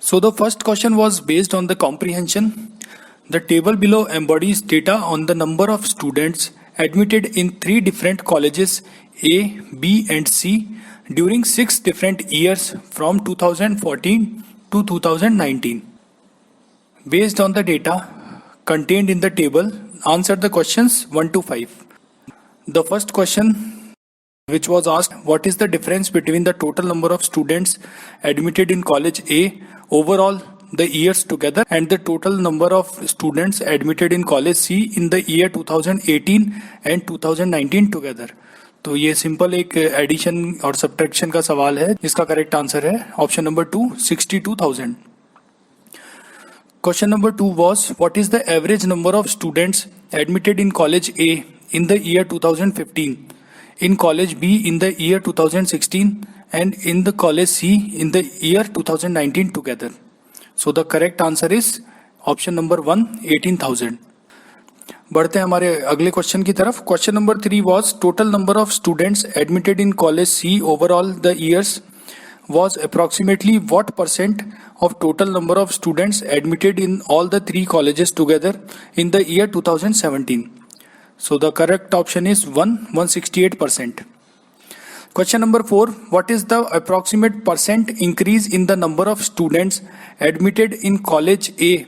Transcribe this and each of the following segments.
So the first question was based on the comprehension. The table below embodies data on the number of students admitted in 3 different colleges A, B and C during 6 different years from 2014 to 2019. Based on the data contained in the table, answer the questions 1 to 5. The first question, which was asked, what is the difference between the total number of students admitted in college A overall the years together and the total number of students admitted in college C in the year 2018 and 2019 together? तो ये simple एक addition और subtraction का सवाल है जिसका correct answer है option number 2, 62,000. Question number 2 was, what is the average number of students admitted in college A in the year 2015, in college B in the year 2016 and in the college C in the year 2019 together? So the correct answer is option number 1, 18,000. बढ़ते हैं हमारे अगले question की तरफ. Question number 3 was, total number of students admitted in college C overall the years was approximately what percent of total number of students admitted in all the 3 colleges together in the year 2017? So the correct option is 168%. Question number 4, what is the approximate percent increase in the number of students admitted in college A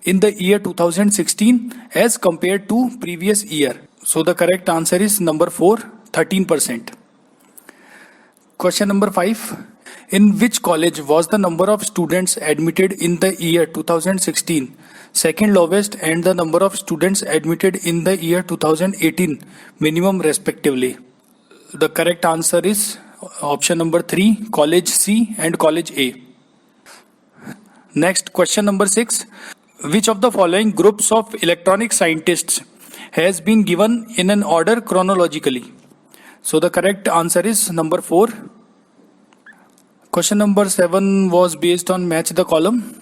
in the year 2016 as compared to previous year? So the correct answer is number 4, 13%. Question number 5, in which college was the number of students admitted in the year 2016 second lowest and the number of students admitted in the year 2018 minimum respectively? The correct answer is option number 3, college C and college A. Next, question number 6, which of the following groups of electronic scientists has been given in an order chronologically? So the correct answer is number 4. Question number 7 was based on match the column.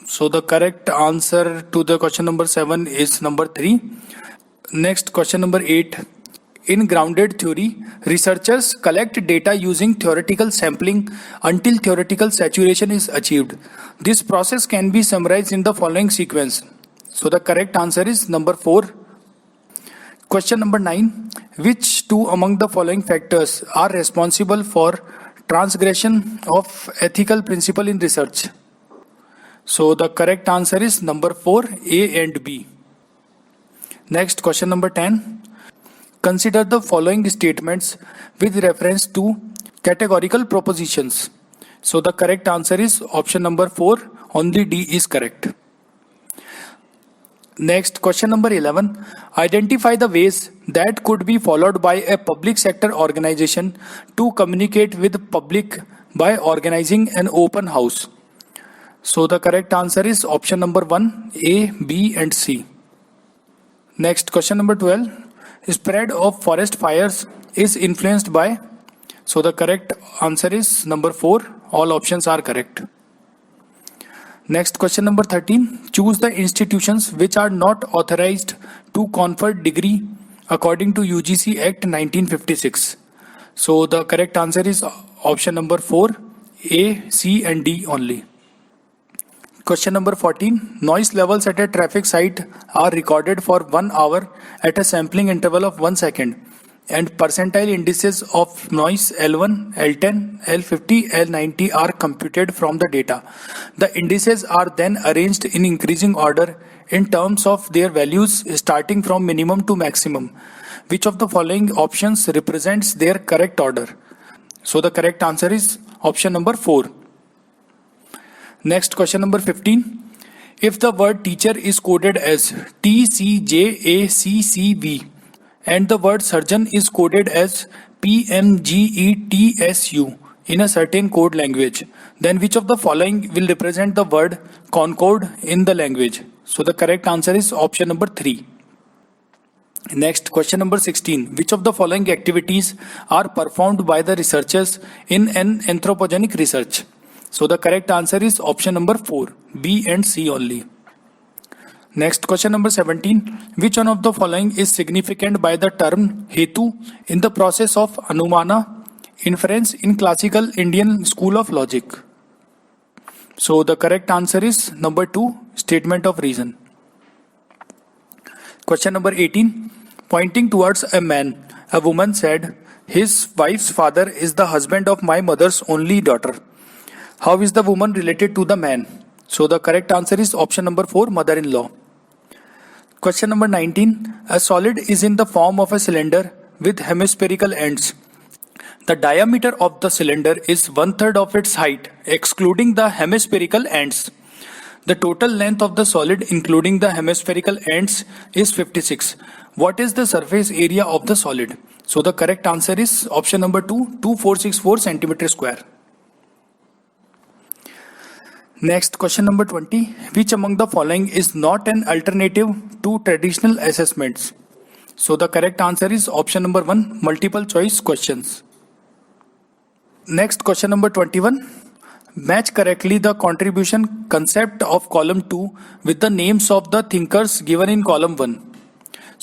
So the correct answer to the question number 7 is number 3. Next, question number 8. In grounded theory, researchers collect data using theoretical sampling until theoretical saturation is achieved. This process can be summarized in the following sequence. So the correct answer is number 4. Question number 9. Which two among the following factors are responsible for transgression of ethical principle in research? So the correct answer is number 4, A and B. Next, question number 10. Consider the following statements with reference to categorical propositions. So the correct answer is option number 4, only D is correct. Next, question number 11. Identify the ways that could be followed by a public sector organization to communicate with public by organizing an open house. So the correct answer is option number 1, A, B and C. Next, question number 12. Spread of forest fires is influenced by. So the correct answer is number 4. All options are correct. Next, question number 13. Choose the institutions which are not authorized to confer degree according to UGC Act 1956. So the correct answer is option number 4, A, C and D only. Question number 14. Noise levels at a traffic site are recorded for 1 hour at a sampling interval of 1 second, and percentile indices of noise L1, L10, L50, L90 are computed from the data. The indices are then arranged in increasing order in terms of their values starting from minimum to maximum. Which of the following options represents their correct order? So the correct answer is option number 4. Next, question number 15. If the word teacher is coded as TCJACCV and the word surgeon is coded as PMGETSU in a certain code language, then which of the following will represent the word concord in the language? So the correct answer is option number 3. Next, question number 16. Which of the following activities are performed by the researchers in an anthropogenic research? So the correct answer is option number 4, B and C only. Next, question number 17. Which one of the following is significant by the term hetu in the process of anumana inference in classical Indian school of logic? So the correct answer is number 2, statement of reason. Question number 18. Pointing towards a man, a woman said, "His wife's father is the husband of my mother's only daughter." How is the woman related to the man? So the correct answer is option number 4, mother-in-law. Question number 19. A solid is in the form of a cylinder with hemispherical ends. The diameter of the cylinder is 1/3 of its height, excluding the hemispherical ends. The total length of the solid, including the hemispherical ends, is 56. What is the surface area of the solid? So the correct answer is option number 2, 2464 centimeter square. Next, question number 20. Which among the following is not an alternative to traditional assessments? So the correct answer is option number 1, multiple choice questions. Next, question number 21. Match correctly the contribution concept of column 2 with the names of the thinkers given in column 1.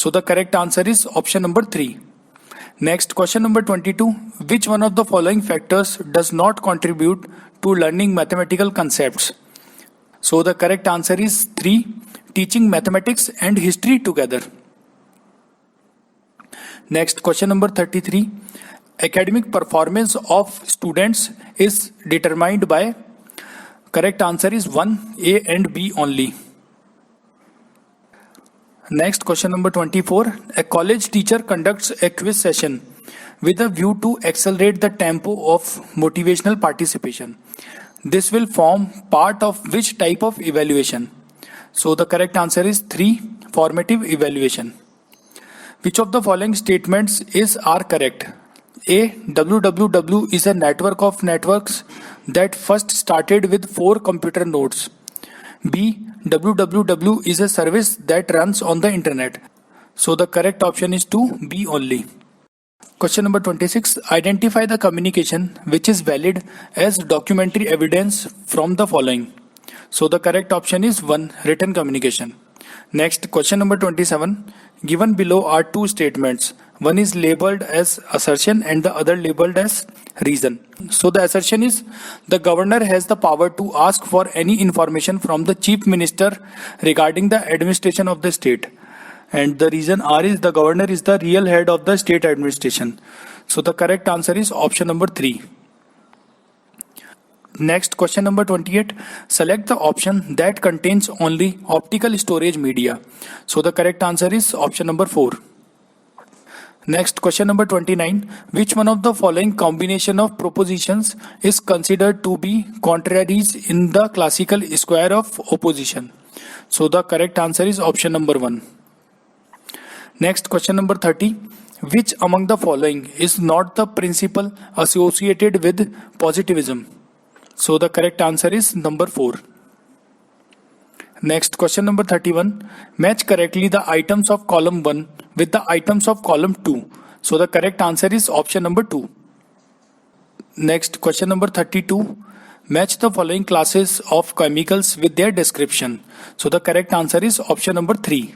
So the correct answer is option number 3. Next, question number 22. Which one of the following factors does not contribute to learning mathematical concepts? So the correct answer is 3. Teaching mathematics and history together. Next, question number 33. Academic performance of students is determined by. Correct answer is 1, A and B only. Next, question number 24. A college teacher conducts a quiz session with a view to accelerate the tempo of motivational participation. This will form part of which type of evaluation? So the correct answer is 3, formative evaluation. Which of the following statements are correct? A. WWW is a network of networks that first started with 4 computer nodes. B. WWW is a service that runs on the internet. So the correct option is 2, B only. Question number 26. Identify the communication which is valid as documentary evidence from the following. So the correct option is 1, written communication. Next, question number 27. Given below are 2 statements. One is labeled as assertion and the other labeled as reason. So the assertion is the governor has the power to ask for any information from the chief minister regarding the administration of the state. And the reason R is the governor is the real head of the state administration. So the correct answer is option number 3. Next, question number 28. Select the option that contains only optical storage media. So the correct answer is option number 4. Next, question number 29. Which one of the following combination of propositions is considered to be contraries in the classical square of opposition? So the correct answer is option number 1. Next, question number 30. Which among the following is not the principle associated with positivism? So the correct answer is number 4. Next, question number 31. Match correctly the items of column 1 with the items of column 2. So the correct answer is option number 2. Next, question number 32. Match the following classes of chemicals with their description. So the correct answer is option number 3.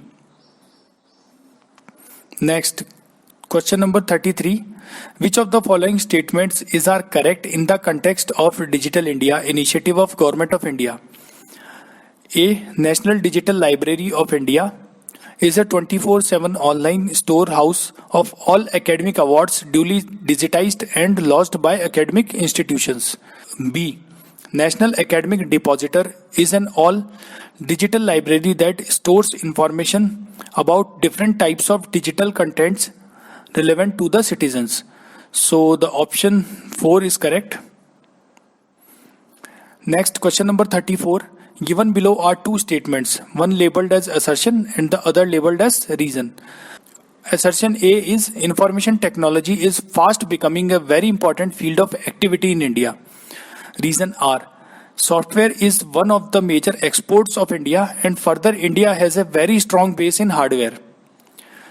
Next, question number 33. Which of the following statements are correct in the context of Digital India initiative of Government of India? A. National Digital Library of India is a 24/7 online storehouse of all academic awards duly digitized and lodged by academic institutions. B. National Academic Depositor is an all digital library that stores information about different types of digital contents relevant to the citizens. So the option 4 is correct. Next, question number 34. Given below are 2 statements, one labeled as assertion and the other labeled as reason. Assertion A is information technology is fast becoming a very important field of activity in India. Reason R. Software is one of the major exports of India, and further India has a very strong base in hardware.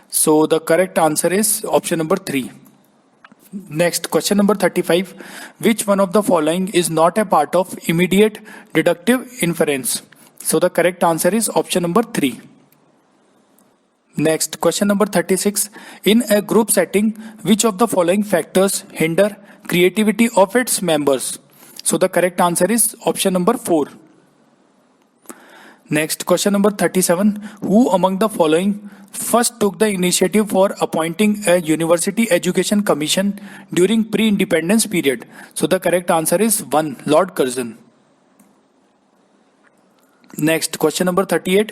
So the correct answer is option number 3. Next, question number 35. Which one of the following is not a part of immediate deductive inference? So the correct answer is option number 3. Next, question number 36. In a group setting, which of the following factors hinder creativity of its members? So the correct answer is option number 4. Next, question number 37. Who among the following first took the initiative for appointing a University Education Commission during pre-independence period? So the correct answer is 1. Lord Curzon. Next, question number 38.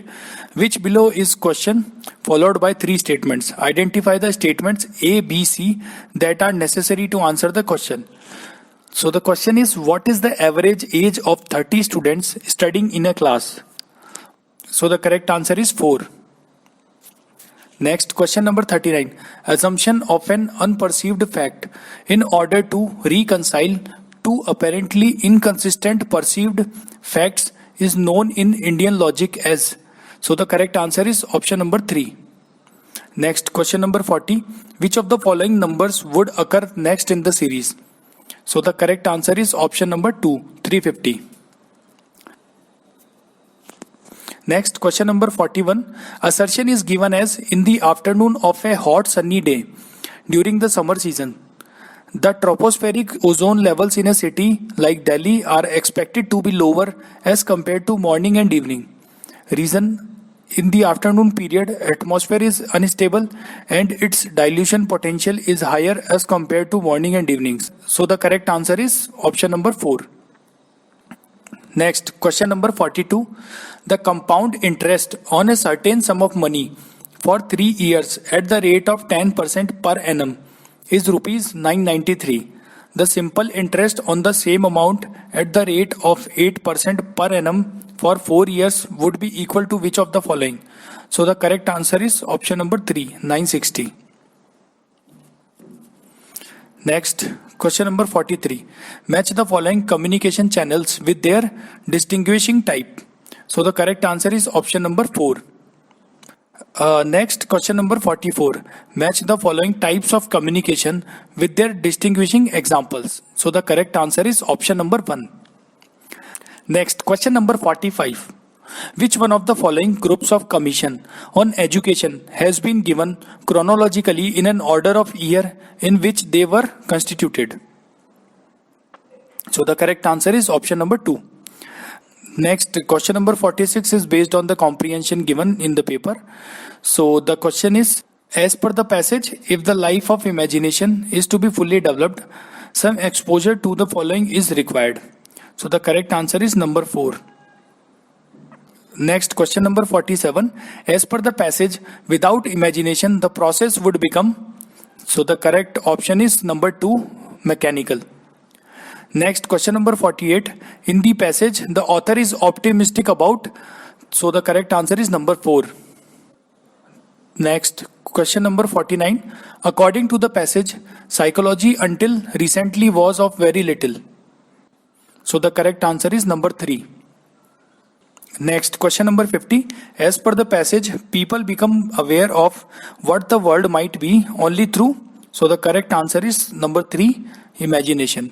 Which below is question followed by 3 statements? Identify the statements A, B, C that are necessary to answer the question. So the question is, what is the average age of 30 students studying in a class? So the correct answer is 4. Next, question number 39. Assumption of an unperceived fact in order to reconcile two apparently inconsistent perceived facts is known in Indian logic as. So the correct answer is option number 3. Next, question number 40. Which of the following numbers would occur next in the series? So the correct answer is option number 2, 350. Next, question number 41. Assertion is given as in the afternoon of a hot sunny day during the summer season. The tropospheric ozone levels in a city like Delhi are expected to be lower as compared to morning and evening. Reason: in the afternoon period, atmosphere is unstable and its dilution potential is higher as compared to morning and evenings. So the correct answer is option number 4. Next, question number 42. The compound interest on a certain sum of money for 3 years at the rate of 10% per annum is rupees 993. The simple interest on the same amount at the rate of 8% per annum for 4 years would be equal to which of the following? So the correct answer is option number 3, 960. Next, question number 43. Match the following communication channels with their distinguishing type. So the correct answer is option number 4. Next, question number 44. Match the following types of communication with their distinguishing examples. So the correct answer is option number 1. Next, question number 45. Which one of the following groups of commission on education has been given chronologically in an order of year in which they were constituted? So the correct answer is option number 2. Next, question number 46 is based on the comprehension given in the paper. So the question is, as per the passage, if the life of imagination is to be fully developed, some exposure to the following is required. So the correct answer is number 4. Next, question number 47. As per the passage, without imagination, the process would become. So the correct option is number 2, mechanical. Next, question number 48. In the passage, the author is optimistic about. So the correct answer is number 4. Next, question number 49. According to the passage, psychology until recently was of very little. So the correct answer is number 3. Next, question number 50. As per the passage, people become aware of what the world might be only through. So the correct answer is number 3, imagination.